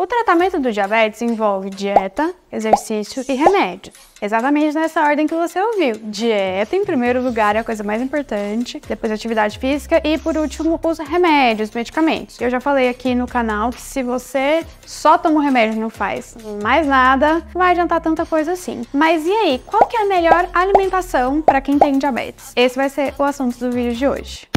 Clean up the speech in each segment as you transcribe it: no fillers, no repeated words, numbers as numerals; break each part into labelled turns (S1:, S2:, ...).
S1: O tratamento do diabetes envolve dieta, exercício e remédio. Exatamente nessa ordem que você ouviu. Dieta, em primeiro lugar, é a coisa mais importante, depois atividade física e, por último, os remédios, medicamentos. Eu já falei aqui no canal que se você só toma o remédio e não faz mais nada, não vai adiantar tanta coisa assim. Mas e aí, qual que é a melhor alimentação para quem tem diabetes? Esse vai ser o assunto do vídeo de hoje.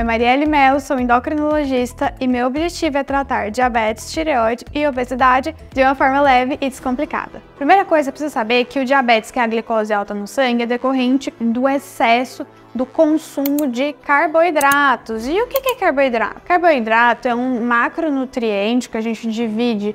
S1: Marielle Mello, sou endocrinologista e meu objetivo é tratar diabetes, tireoide e obesidade de uma forma leve e descomplicada. Primeira coisa, você precisa saber que o diabetes, que é a glicose alta no sangue, é decorrente do excesso do consumo de carboidratos. E o que é carboidrato? Carboidrato é um macronutriente que a gente divide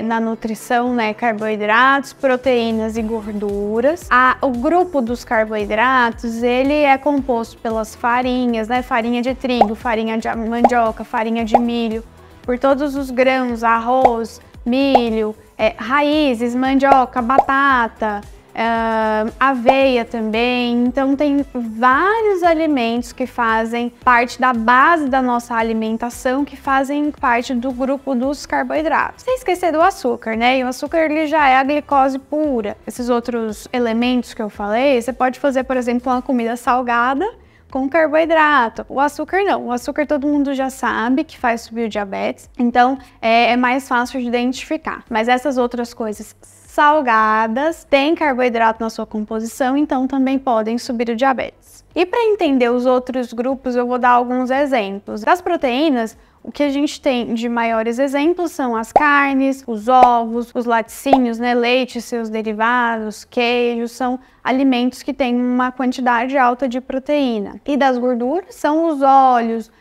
S1: na nutrição, né, carboidratos, proteínas e gorduras. O grupo dos carboidratos, ele é composto pelas farinhas, né, farinha de trigo, farinha de mandioca, farinha de milho, por todos os grãos, arroz, milho, raízes, mandioca, batata, aveia também. Então tem vários alimentos que fazem parte da base da nossa alimentação, que fazem parte do grupo dos carboidratos. Sem esquecer do açúcar, né? E o açúcar, ele já é a glicose pura. Esses outros elementos que eu falei, você pode fazer, por exemplo, uma comida salgada com carboidrato. O açúcar não. O açúcar todo mundo já sabe que faz subir o diabetes, então é mais fácil de identificar. Mas essas outras coisas salgadas têm carboidrato na sua composição, então também podem subir o diabetes. E para entender os outros grupos, eu vou dar alguns exemplos. Das proteínas, o que a gente tem de maiores exemplos são as carnes, os ovos, os laticínios, né, leite e seus derivados, queijo, são alimentos que têm uma quantidade alta de proteína. E das gorduras são os óleos,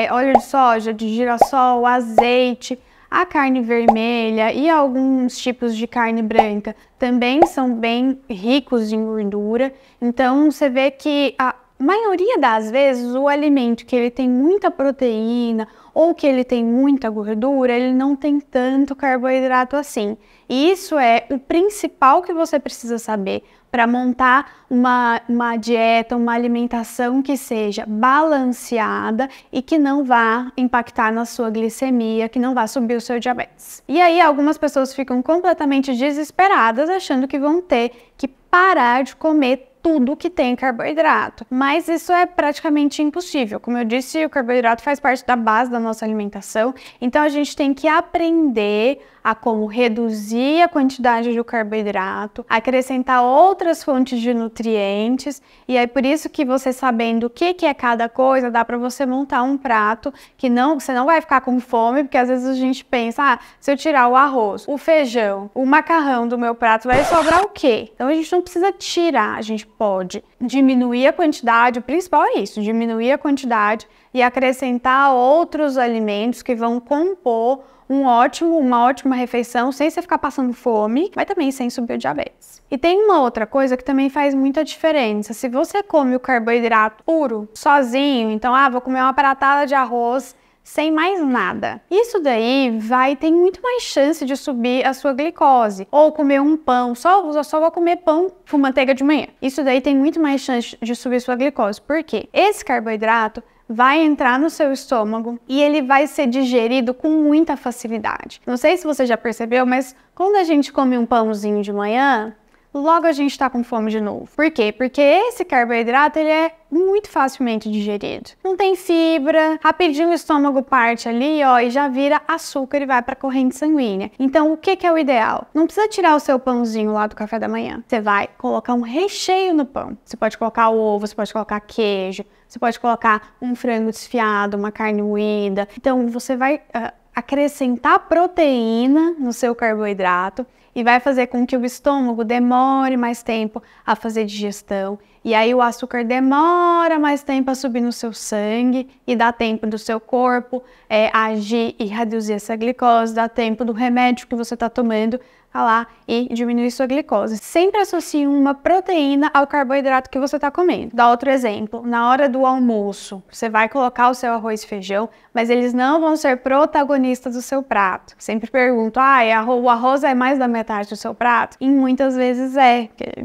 S1: óleo de soja, de girassol, azeite. A carne vermelha e alguns tipos de carne branca também são bem ricos em gordura. Então você vê que a maioria das vezes o alimento que ele tem muita proteína ou que ele tem muita gordura, ele não tem tanto carboidrato assim. E isso é o principal que você precisa saber para montar uma dieta, uma alimentação que seja balanceada e que não vá impactar na sua glicemia, que não vá subir o seu diabetes. E aí algumas pessoas ficam completamente desesperadas, achando que vão ter que parar de comer tudo que tem carboidrato, mas isso é praticamente impossível. Como eu disse, o carboidrato faz parte da base da nossa alimentação, então a gente tem que aprender a como reduzir a quantidade do carboidrato, acrescentar outras fontes de nutrientes, e é por isso que você sabendo o que é cada coisa, dá para você montar um prato que você não vai ficar com fome, porque às vezes a gente pensa, se eu tirar o arroz, o feijão, o macarrão do meu prato, vai sobrar o quê? Então a gente não precisa tirar, a gente pode diminuir a quantidade, o principal é isso, diminuir a quantidade e acrescentar outros alimentos que vão compor uma ótima refeição, sem você ficar passando fome, mas também sem subir o diabetes. E tem uma outra coisa que também faz muita diferença. Se você come o carboidrato puro, sozinho, então, vou comer uma pratada de arroz sem mais nada. Isso daí tem muito mais chance de subir a sua glicose. Ou comer um pão, só vou comer pão com manteiga de manhã. Isso daí tem muito mais chance de subir a sua glicose. Por quê? Esse carboidrato vai entrar no seu estômago e ele vai ser digerido com muita facilidade. Não sei se você já percebeu, mas quando a gente come um pãozinho de manhã, logo a gente está com fome de novo. Por quê? Porque esse carboidrato, ele é muito facilmente digerido. Não tem fibra, rapidinho o estômago parte ali, e já vira açúcar e vai para a corrente sanguínea. Então, o que é o ideal? Não precisa tirar o seu pãozinho lá do café da manhã. Você vai colocar um recheio no pão. Você pode colocar ovo, você pode colocar queijo, você pode colocar um frango desfiado, uma carne moída. Então, você vai acrescentar proteína no seu carboidrato e vai fazer com que o estômago demore mais tempo a fazer digestão. E aí o açúcar demora mais tempo a subir no seu sangue e dá tempo do seu corpo agir e reduzir essa glicose, dá tempo do remédio que você está tomando lá e diminuir sua glicose. Sempre associe uma proteína ao carboidrato que você está comendo. Dá outro exemplo, na hora do almoço, você vai colocar o seu arroz e feijão, mas eles não vão ser protagonistas do seu prato. Sempre pergunto, o arroz é mais da metade do seu prato? E muitas vezes é, porque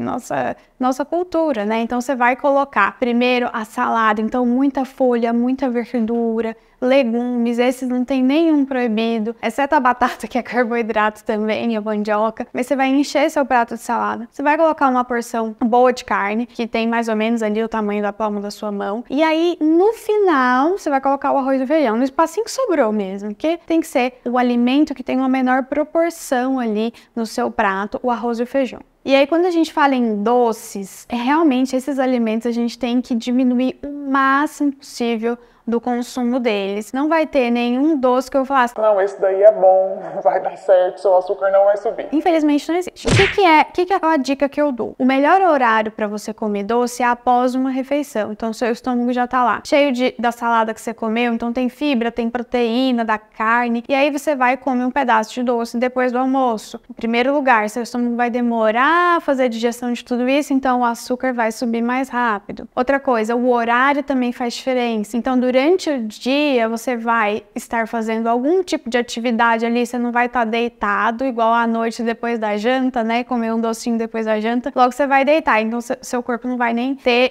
S1: nossa cultura, né? Então você vai colocar primeiro a salada, então muita folha, muita verdura, legumes, esses não tem nenhum proibido, exceto a batata que é carboidrato também, e a mandioca, mas você vai encher seu prato de salada. Você vai colocar uma porção boa de carne, que tem mais ou menos ali o tamanho da palma da sua mão, e aí no final você vai colocar o arroz e o feijão, no espacinho que sobrou mesmo, porque tem que ser o alimento que tem uma menor proporção ali no seu prato, o arroz e o feijão. E aí, quando a gente fala em doces, realmente esses alimentos a gente tem que diminuir o máximo possível do consumo deles. Não vai ter nenhum doce que eu falasse,
S2: não, esse daí é bom, vai dar certo, seu açúcar não vai subir.
S1: Infelizmente não existe. O que é a dica que eu dou? O melhor horário para você comer doce é após uma refeição. Então, seu estômago já tá lá, cheio da salada que você comeu, então tem fibra, tem proteína, da carne, e aí você vai comer um pedaço de doce depois do almoço. Em primeiro lugar, seu estômago vai demorar a fazer a digestão de tudo isso, então o açúcar vai subir mais rápido. Outra coisa, o horário também faz diferença. Então, durante o dia, você vai estar fazendo algum tipo de atividade ali, você não vai estar deitado, igual à noite depois da janta, né? Comer um docinho depois da janta, logo você vai deitar, então seu corpo não vai nem ter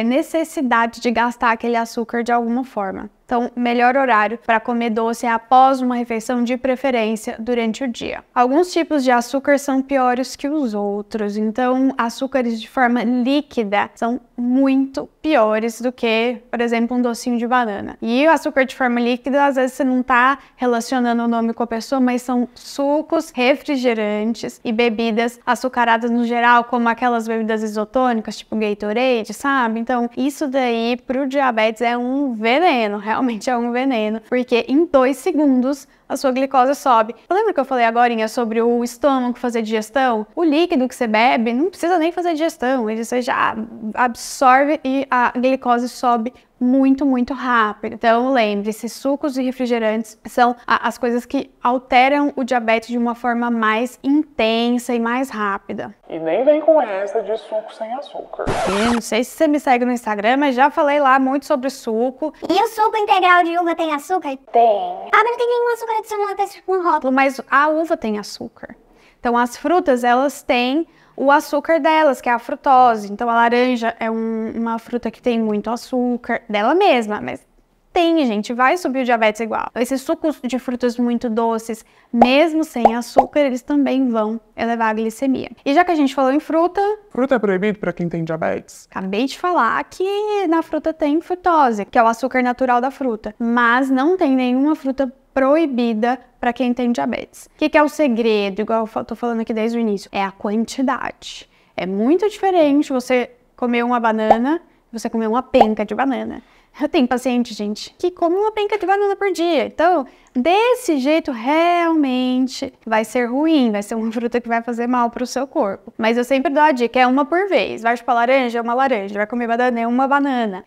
S1: necessidade de gastar aquele açúcar de alguma forma. Então, o melhor horário para comer doce é após uma refeição, de preferência durante o dia. Alguns tipos de açúcar são piores que os outros, então açúcares de forma líquida são muito piores do que, por exemplo, um docinho de banana. E o açúcar de forma líquida, às vezes você não está relacionando o nome com a pessoa, mas são sucos, refrigerantes e bebidas açucaradas no geral, como aquelas bebidas isotônicas, tipo Gatorade, sabe? Então, isso daí pro diabetes é um veneno, realmente é um veneno, porque em 2 segundos a sua glicose sobe. Lembra que eu falei agorinha sobre o estômago fazer digestão? O líquido que você bebe não precisa nem fazer digestão, ele já absorve e a glicose sobe muito, muito rápido. Então, lembre-se, sucos e refrigerantes são as coisas que alteram o diabetes de uma forma mais intensa e mais rápida.
S2: E nem vem com essa de suco sem açúcar.
S1: Eu não sei se você me segue no Instagram, mas já falei lá muito sobre suco.
S3: E o suco integral de uva tem açúcar?
S2: Tem.
S3: Ah, mas não tem nenhum açúcar adicionado, tá escrito no rótulo.
S1: Mas a uva tem açúcar. Então, as frutas, elas têm o açúcar delas, que é a frutose. Então, a laranja é uma fruta que tem muito açúcar dela mesma, mas tem, gente, vai subir o diabetes igual. Esses sucos de frutas muito doces, mesmo sem açúcar, eles também vão elevar a glicemia. E já que a gente falou em fruta...
S2: Fruta é proibido para quem tem diabetes?
S1: Acabei de falar que na fruta tem frutose, que é o açúcar natural da fruta. Mas não tem nenhuma fruta proibida para quem tem diabetes. O que é o segredo, igual eu tô falando aqui desde o início? É a quantidade. É muito diferente você comer uma banana e você comer uma penca de banana. Eu tenho paciente, gente, que come uma penca de banana por dia. Então, desse jeito, realmente vai ser ruim, vai ser uma fruta que vai fazer mal para o seu corpo. Mas eu sempre dou a dica, é uma por vez. Vai chupar laranja, é uma laranja. Vai comer banana, é uma banana.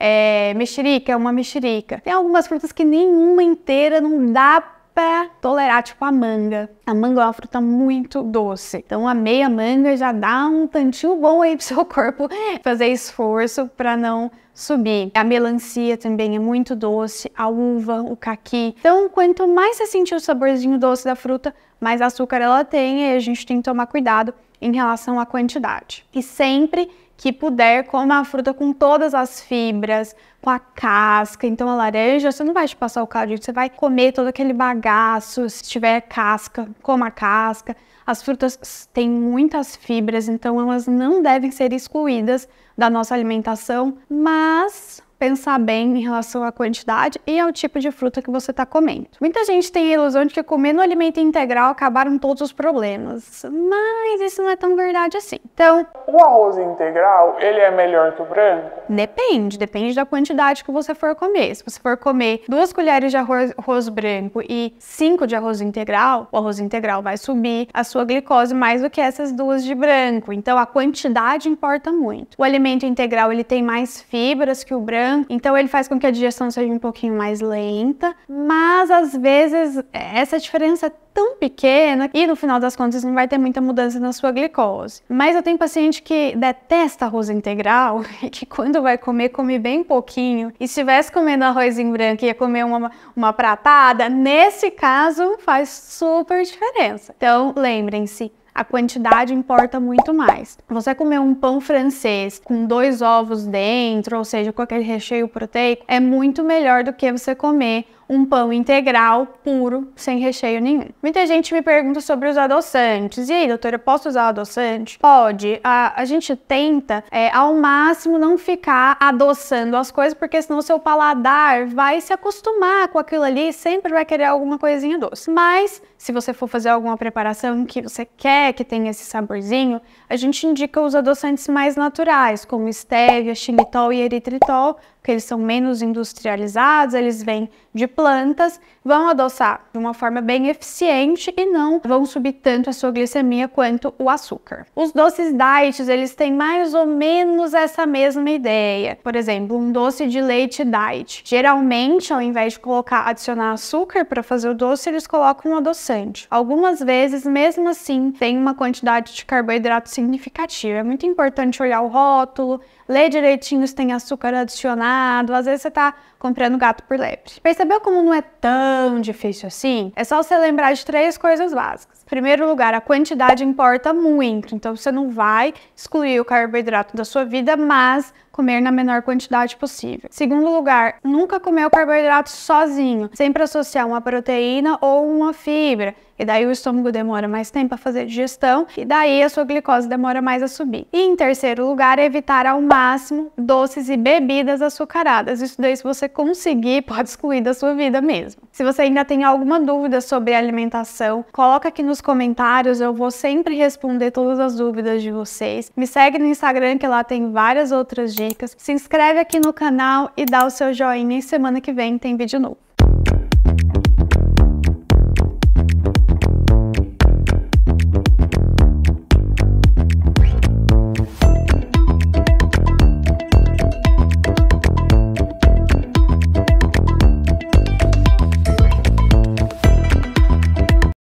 S1: Mexerica, é uma mexerica. Tem algumas frutas que nenhuma inteira não dá pra tolerar, tipo a manga. A manga é uma fruta muito doce. Então, a meia manga já dá um tantinho bom aí pro seu corpo fazer esforço para não subir. A melancia também é muito doce, a uva, o caqui. Então, quanto mais você sentir o saborzinho doce da fruta, mais açúcar ela tem, e a gente tem que tomar cuidado em relação à quantidade. E sempre que puder, coma a fruta com todas as fibras, com a casca. Então, a laranja, você não vai te passar o caldinho, você vai comer todo aquele bagaço. Se tiver casca, coma a casca. As frutas têm muitas fibras, então elas não devem ser excluídas da nossa alimentação, mas pensar bem em relação à quantidade e ao tipo de fruta que você está comendo. Muita gente tem a ilusão de que comendo alimento integral acabaram todos os problemas, mas isso não é tão verdade assim. Então,
S2: o arroz integral, ele é melhor que o branco?
S1: Depende da quantidade que você for comer. Se você for comer 2 colheres de arroz branco e 5 de arroz integral, o arroz integral vai subir a sua glicose mais do que essas 2 de branco. Então, a quantidade importa muito. O alimento integral, ele tem mais fibras que o branco, branco, então ele faz com que a digestão seja um pouquinho mais lenta, mas às vezes essa diferença é tão pequena e no final das contas não vai ter muita mudança na sua glicose. Mas eu tenho paciente que detesta arroz integral e que quando vai comer, come bem pouquinho. E se estivesse comendo arrozinho branco e ia comer uma pratada, nesse caso faz super diferença. Então lembrem-se, a quantidade importa muito mais. Você comer um pão francês com 2 ovos dentro, ou seja, com aquele recheio proteico, é muito melhor do que você comer um pão integral puro, sem recheio nenhum. Muita gente me pergunta sobre os adoçantes. E aí, doutora, posso usar adoçante? Pode. A gente tenta, ao máximo, não ficar adoçando as coisas, porque senão o seu paladar vai se acostumar com aquilo ali e sempre vai querer alguma coisinha doce. Mas, se você for fazer alguma preparação que você quer que tenha esse saborzinho, a gente indica os adoçantes mais naturais, como stevia, xilitol e eritritol, porque eles são menos industrializados, eles vêm de plantas, vão adoçar de uma forma bem eficiente e não vão subir tanto a sua glicemia quanto o açúcar. Os doces diets, eles têm mais ou menos essa mesma ideia. Por exemplo, um doce de leite diet. Geralmente, ao invés de adicionar açúcar para fazer o doce, eles colocam um adoçante. Algumas vezes, mesmo assim, tem uma quantidade de carboidrato significativa. É muito importante olhar o rótulo, ler direitinho se tem açúcar adicionado, às vezes você tá comprando gato por lebre. Percebeu como não é tão difícil assim? É só você lembrar de 3 coisas básicas. Em primeiro lugar, a quantidade importa muito, então você não vai excluir o carboidrato da sua vida, mas comer na menor quantidade possível. Segundo lugar, nunca comer o carboidrato sozinho, sempre associar uma proteína ou uma fibra, e daí o estômago demora mais tempo a fazer digestão, e daí a sua glicose demora mais a subir. E em terceiro lugar, evitar ao máximo doces e bebidas açucaradas. Isso daí, se você conseguir, pode excluir da sua vida mesmo. Se você ainda tem alguma dúvida sobre alimentação, coloca aqui nos comentários, eu vou sempre responder todas as dúvidas de vocês. Me segue no Instagram, que lá tem várias outras dicas. Se inscreve aqui no canal e dá o seu joinha, e semana que vem tem vídeo novo.